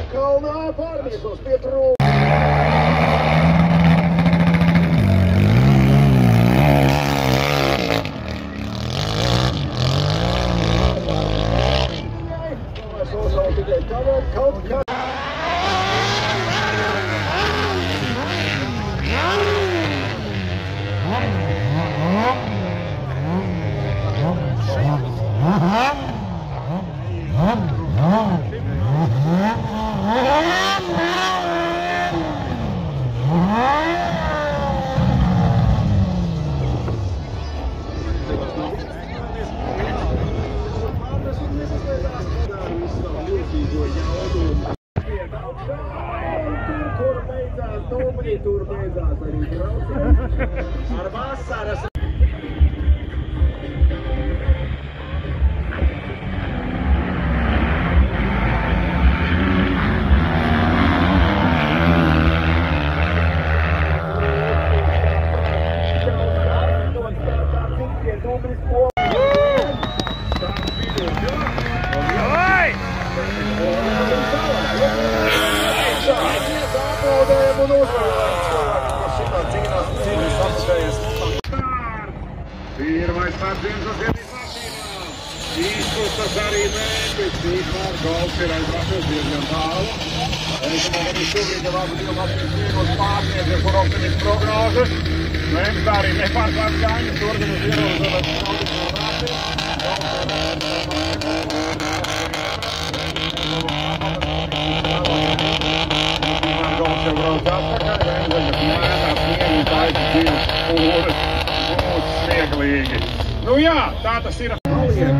Kalnā pārviesos pie trūkuma. Tur beidzās arī brauciens ar vasaras. Pirmais pārdziens uz Ziedīs mašīnā. Izpustas arī mēģis. Tikmēr Golds ir aizbraucies diezgan tālu. Es domāju, ka viņš šobrīd jau abu divu mašīnas viegos pārsniedz, kur optimistu prognozes. Mēģis tā arī nepārklāts gāņas, turpin uz ierobežotas Golds jau brauc atpakaļ, mēģis mēģis taisa dzīves pūres. Smieklīgi. Nu jā, tā tas ir. Paliek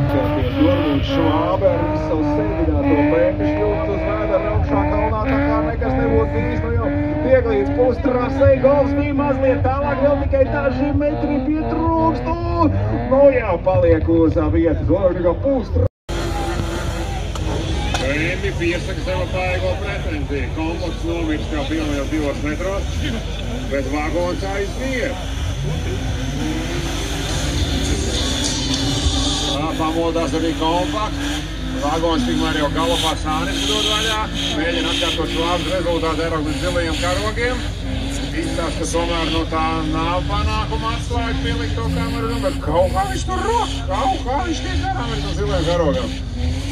Dormūts Švābe ar visu savu servidēto pēkšņu šļūst uz vēdera augšā kalnā, tā kā nekas nebūtu bijis. Nu jau Tieglītes pustrasei, Golds bija mazliet tālāk, vēl tikai daži metri pietrūkst. Nu jau paliek uz vietas, vēl tikai pustrasei. Remi piesaka savu paigo pretenziju. Kompakts nomirst kā pirmajos 2 metros, bet vagons aiziet. Pamodās arī kompakts. Vagons tikmēr jau galopā sānis dod vaļā. Mēģina atkārtot Švābes rezultātu Eiropas zilajiem karogiem. Izstās, ka tomēr no tā nav panākuma atslēgt pielikt to kameru, bet kaut kā viņš tur rok, kaut kā viņš tiek garām ar to zilajiem karogam.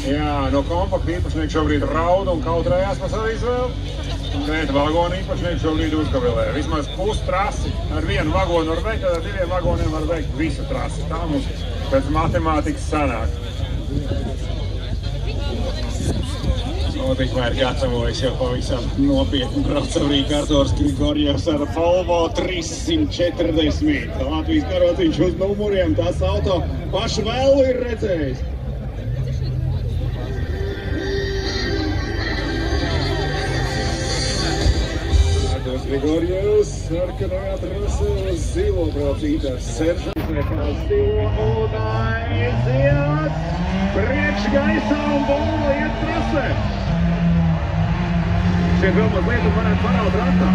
Jā, no kompakta īpašnieki šobrīd raud un kautrējās pa savu izvēli. Konkrēti vagonu īpašnieki šobrīd uzkavilē. Vismaz pustrasi ar vienu vagonu var veikt, tad ar 2 vagoniem var veikt visu trasi. Tā mums pēc matemātikas sanāk. Tikmēr gatavojas jau pavisam nopietni braucavī Arturs Grigorjevs ar Volvo 340. Latvijas karociņš uz numuriem, tas auto pašu vēlu ir redzējis. Arturs Grigorjevs sarkanajā trasē uz zilo braucītājs Seržants Nekals zilo un aiziet priekšgaisā un Volvo iet trasē. Šeit vēl mazliet un varētu paraut ratā.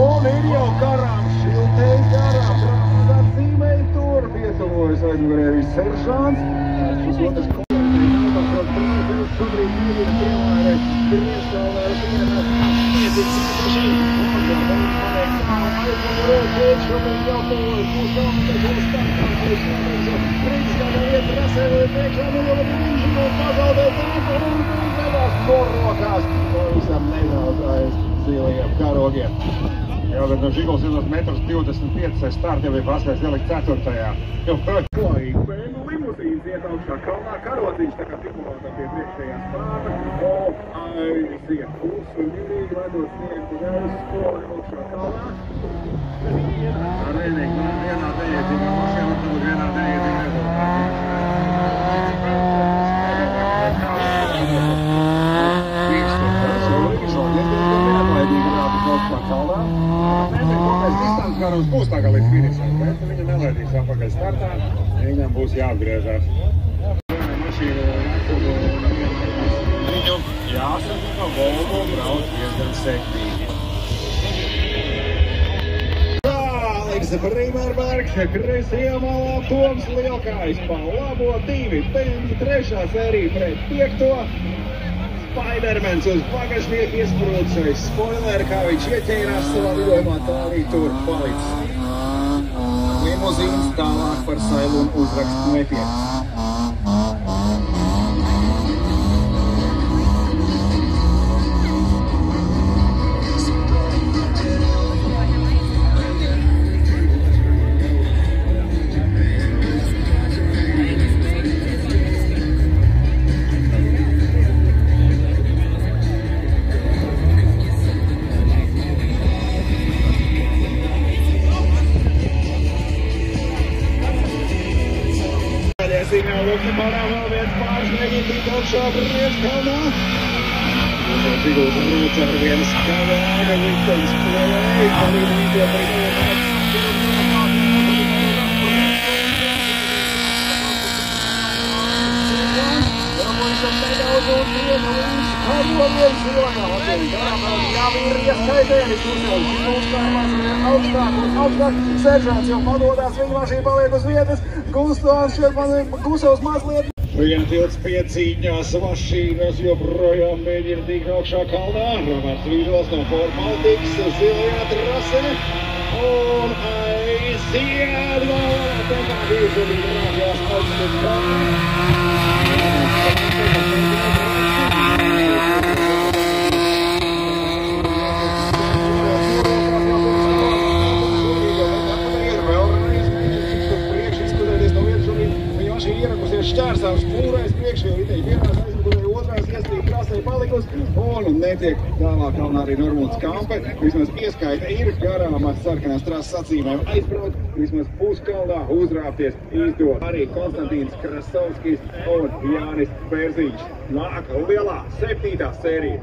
Un ir jau garām, šiltei garām, prasas atzīmēji tur, pietuvojas aizmugurē viss Seržants. Pusotras šobrīd ir piemēra priekšgalā ar vienā iedzīves mašīnu. Un paliek tā, aizmugurē pēc šobrīd jau pavojas būs galvenais, būs startās, priekšgalā iet rasē, priekšā numura brīži un pazaudē tempu un beigās norokās. Pavisam nedaudz aiz zilajiem karogiem. Jā, bet no Žiguls 1,25 m start jau ir paspējis ielikt 4. Jau klājīgi BMW limuzīnas iet augšā kalnā karociņš, tā kā pirmā pie priekšējās spārna. aiziet klusu un mierīgi, ledot sniegu uz skolu iekšā kalnā. Ar vienā neiezīmē mašīnu, varbūt vienā neiezīmē rezultātu. Garums būs tā kā līdz finišam, bet viņa nelaidīs apakaļ startā, viņam būs jāatgriežās. Mašīnu viņu jāsaka, ka Volvo brauc diezgan sekmīgi. Aleks Brīmerbergs, Krisija malā, Toms Lielkājs pa labo 2, Benji 3. sērija pret 5. Spidermans uz bagažnieku iesprūdis spoileri, kā viņš ieķērās savā lidojumā, tā arī tur palicis. Limuzīns tālāk par sailu un uzrakstu nepiekts. Signāla Luknemarā vēl viens pāris mēģina tik augšā priekškalnā. Sigulda rūc ar vienas kavēga, Likteņas plēja, palīdzīgo brīvā. Seržants jau padodās, viņa mašīna paliek uz vietas, Gustovs mazliet. Viena tilts piecīņās, mašīnas joprojām mēģina tikt augšā kalnā. Roberts Vīžols no Ford Baltics, zilajā trasē. Un aiziet galvā, tā kā Vīžolim rāžās augstu kalnā. Šķērsām spūrais priekšvēl, itēji vienās aizmugurēja, otrās iestīt krasē palikus un netiek tālāk kalnā arī Normūts Kampe. Vismaz pieskaita ir garām ar sarkanās trases sacīmēm aizbraukt, vismaz puskaldā uzrāpties izdot. Arī Konstantīns Krasovskis un Jānis Bērziņš nāk lielā 7. sērija.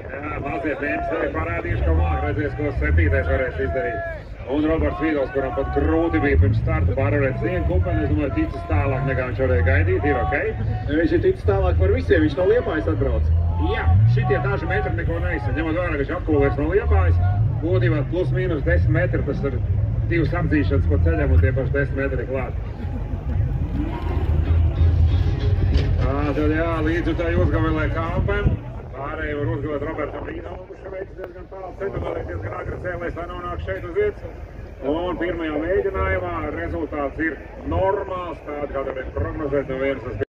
Jā, mazie tēmas arī parādījuši, ka māk redzēs, ko 7. varēs izdarīt. Un Roberts Vīdols, kuram pat grūti bija pirms starta pārvarēt sniegu kupeni, es domāju, ticis tālāk nekā viņš varēja gaidīt, ir ok? Viņš ir ticis tālāk par visiem, viņš no Liepājas atbrauc. Jā, šitie daži metri neko neizsaka, ņemot vērā, ka viņš apkūlēs no Liepājas, būtībā plus mīnus 10 metri, tas ir 2 apdzīšanas pa ceļam un tie paši 10 metri klāt. Tad jā, līdz tai uzgavilē Kampem. Pārēji var uzgulēt Robertam Vīdolam, kurš veicis diezgan tālu ceļu, vēl diezgan agri cēlēs, lai nonāk šeit uz vietas. Un pirmajā mēģinājumā rezultāts ir normāls, tāda kā tad prognozēt no vienas uz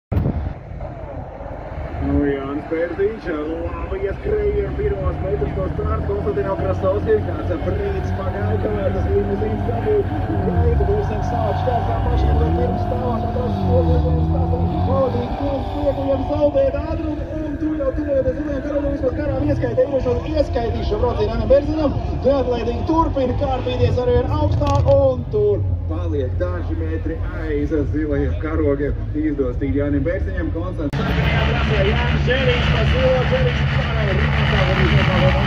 Jānis Bērziņš, labi ieskrēja pirmos metrus no starta, Konstantino Krasovskis, kāds brīdis pagāja, kamēr tas limuzīns dabūja. Gaidu būsim sāc šķērsām mašīnu, lai pirms stāvāk atrast spoguļiem stāstīt. Pavadīt kungs priekujiem zaudēt ātrumu un tuvojoties zilajam karaļam vismaz garām ieskaitīšu braucienu Jānim Bērziņam. Neatlaidīgi turpina kārpīties arvien augstāk un tur paliek daži metri aiz zilajiem karogiem. Izdostīt Jānim Bērziņam, Konstants. Jānis Žerīgs, pa zilo Žerīgs pārēja rītā, varbūt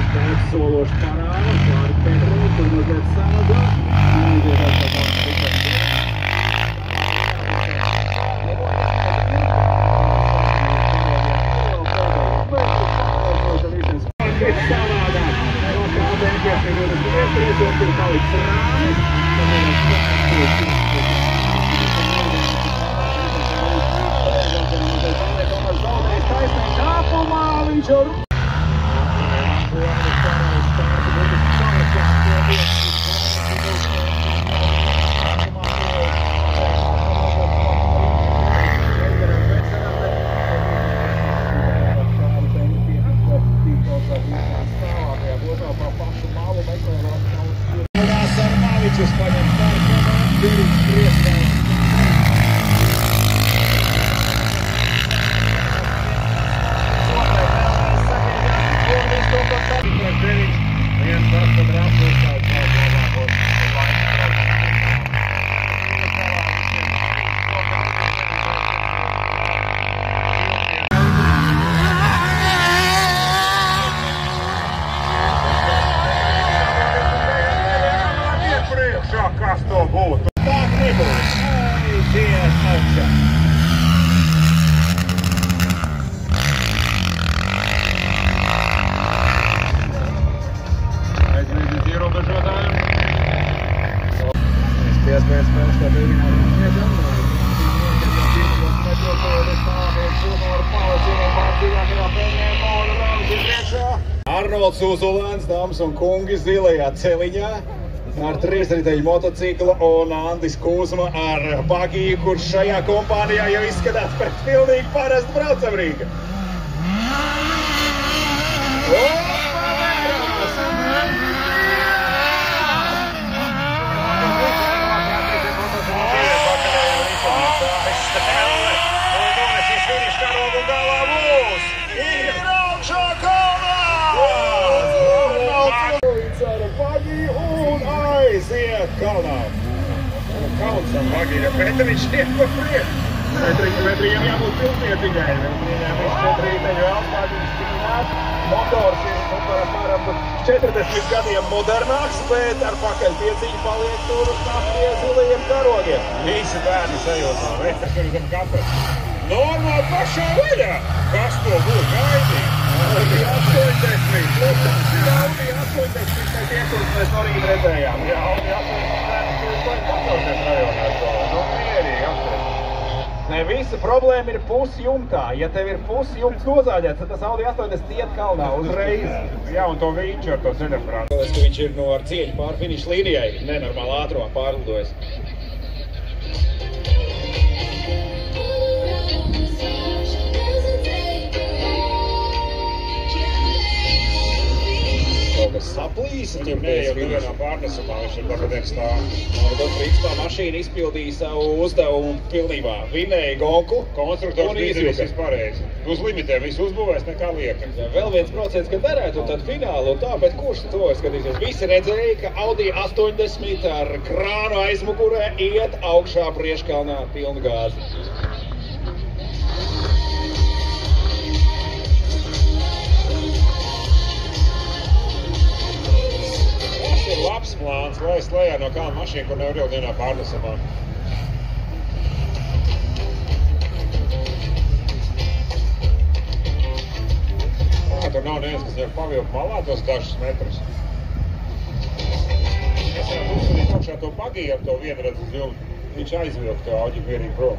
Tāds sološs parāvas, pāri Petru, tur mazliet sādā. Luksus paņem pārkamā, Derīgs priekšā. Kas to būtu? Tā nebūs. Aizies augšā. Aizmēģināt ierobežotājiem. Es piespēju spēles kā devinājumu. Arnolds Uzulēns, dāmas un kungi, zilajā celiņā ar trīsriteņu motociklu un Andis Kūzma ar bagiju, kurš šajā kompānijā jau izskatās pēc pilnīgi parastu braucamrīga. Aiziet kalnā. Kalns un bagīja, bet viņš iet pa priekšu. Metriem jābūt pilntietiņai. Viņam ir 4 riteņu apmāģiņas cīnāt. Motors ir apmēram 40 gadiem modernāks, bet ar pakaļpieciņu paliek tur uz pie zilajiem karogiem. Visi bērni sajūtā, vecas ir zem kapas. Normāli pašā vaļā! Kas to būtu gaidīt? Audi 80. Lūdzu, ir Audi 80. Tie, kurus mēs no rīta redzējām. Jā, Audi 80. Jūs vajag paklausties rajonā to. Nu, mierīgi apsveic. Ne, visa problēma ir pusi jumtā. Ja tev ir pusi jumts nozāģēts, tad tas Audi 80 iet kalnā uzreiz. Jā, un to viņš ar to ceļaprātu. Viņš ir no ar cieņu pār finišu līnijai, nenormāli ātrumā pārlidojas. Kaut kas saplīsa tur Nē, jau nevienā pārnesumā viņš ir tagad stāv. Principā mašīna izpildīja savu uzdevumu pilnībā. Vinēja gonku Konstruktors izdarīs viss pareizi. Uz limitiem viss uzbūvēs, nekā lieka. Ja vēl 1% kad derētu, un tad fināli un tā, bet kurš to skatīsies? Visi redzēja, ka Audi 80 ar krānu aizmugurē iet augšā priekškalnā pilnu gāzi. Labs plāns, lai es lejā no kāda mašīna, kur nevar jau dienā pārnesumā. Tur nav neviens, kas jau pavilku malā tos dažus metrus. Es jau uzsūdīju augšā to bagiju ar to vienredzu uz jumtu. Viņš aizvilka to Audi mierīgi prom.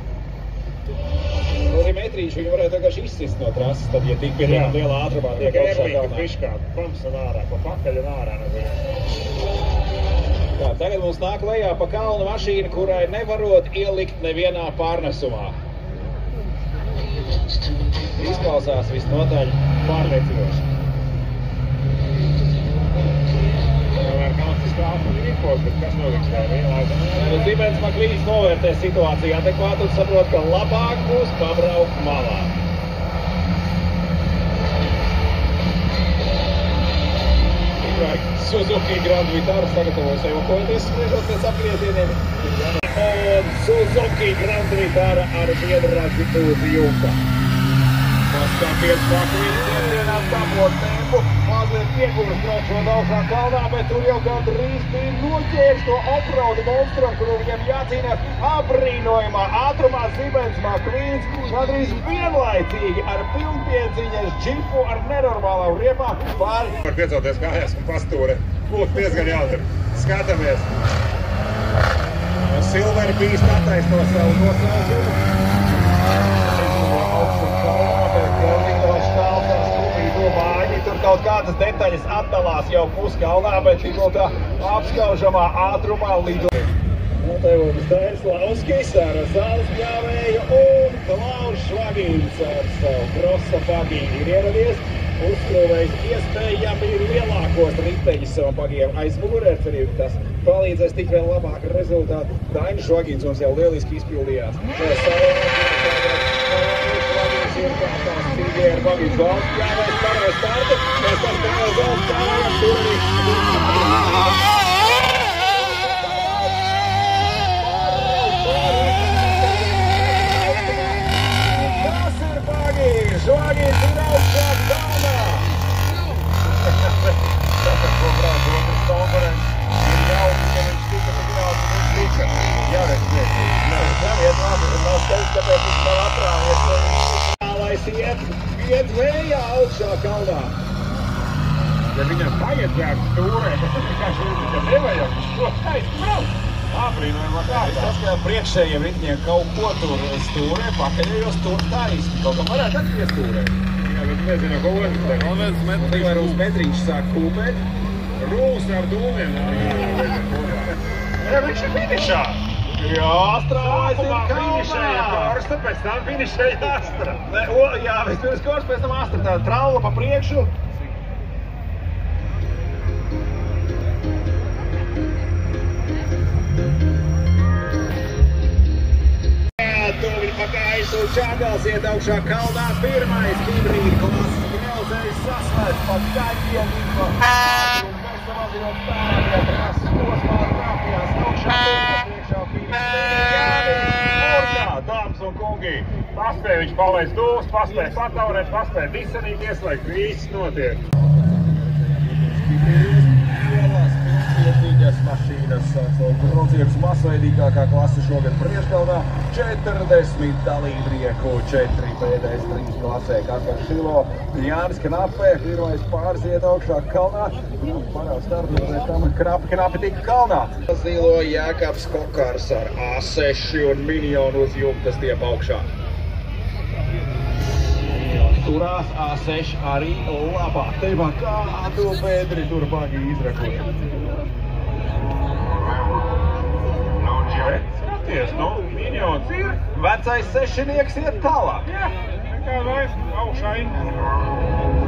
Arī metrīši viņu varētu vienkārši izsist no trases, tad, ja tik pietiekami lielā ātrumā tiek augšā kalnā. Piškā, pams un ārā, pa pakaļ un ārā. Tā, tagad mums nāk lejā pa kalnu mašīna, kurai nevarot ielikt nevienā pārnesumā. Izklausās visnotaļ pārliecinoši. Tomēr kāds tas kāds un rīkos, bet kas notiks tā vienlaiz? Zibens Maklīns novērtē situāciju adekvāti un saprot, ka labāk būs pabraukt malā. Suzuki Grand Vitara sagatavojas evakuēties, spriežot pēc aplietieniem. Un Suzuki Grand Vitara ar vienrazi uz jumta. Paskaties Maklīns iedienām dabot tempu, mazliet piegūst braucot augšā kalnā, bet tur jau gandrīz bija noķēris to offroad monstram, kuru viņam jācīnās apbrīnojumā ātrumā. Zibens Maklīns gandrīz vienlaicīgi ar pilnpiedziņas džipu ar nenormālām riepām pār. Var piecelties kājās un pastūre. Būtu diezgan jautri. Skatāmies. Silver Beast attaisno savu nosaukumu. Tur kaut kādas detaļas atdalās jau puskalnā, bet tikko tā apskaužamā ātrumā lido. Notevums Dairslavskis ar zāles pļāvēju un Klaus Švagīns ar savu krosa bagīni ir ieradies. uzskrūvējis iespējami lielākos riteņus savam pagiem aizmugurē, cerību tas palīdzēs tikt vēl labāku rezultātu. Dainis Žvagins mums jau lieliski izpildījās. Ir kā tās cīņē ar Bagīts valsts, jāveic pareiz startu, mēs tam pareiz valsts pārējām tur arī. Tas ir Bagīts, Žvagins ir augšā galvā. Tas ar ko brauc otrs konkurents. Ir jauki, ka viņš tika tik brauc un viņš tika. Jāredz priekšīgi. Jāiet labi, un nav steigts, tāpēc viņš nav atrāvies. Iet vējā augšā kalnā. Ja viņam vajadzētu stūrēt, tad vienkārši viņam nevajag. Ko taisa brauc? Aprīnojumā kārtā. Es saskatu priekšējiem riteņiem kaut ko tur stūrē, pakaļējos tur taisni. Kaut kam varētu atpiestūrēt. Jā, bet nezinu, ko otrs. Tikmēr uz metriņš sāk kūpēt. Rūs ar dūmiem. Ja viņš ir finišā. Jā, Astrāvais ir finišēja kalnā. Korsta, pēc tam finišēja Astra. Jā, vispirms Korsta, pēc tam Astra. Tā traula pa priekšu. Tuviņi pa gaisu, Čāgals iet augšā kalnā. Pirmais hibrīda klases braucējs saslēdz pa gaļiem. Bezsamazinot pērniem, trases posmā trāpījās augšā priekšā Dāmas un kungi, paspēja viņš palaist dūst, paspēja pataurēt, paspēja disenīt, ieslēgt, viss notiek. Pilsietīgas mašīnas brauciens masveidīgākā klase šogad priekškalnā. 40 dalībnieku, 4 pēdējais 3 klasē. Kaspars Šilo, Jānis Knape, pirmais pāris iet augšā kalnā. Parāds startu, pēc tam knapi tika kalnā. Zilo Jēkabs Kokars ar A6 un miljonu uz jumtas tiep augšā. Turās A6 arī labā. Teimā kādu Pēdri tur bagi izrakot. Skaties, nu, miljons ir. Vecais sešinieks iet tālāk. Jā, kā vairs augšā ir.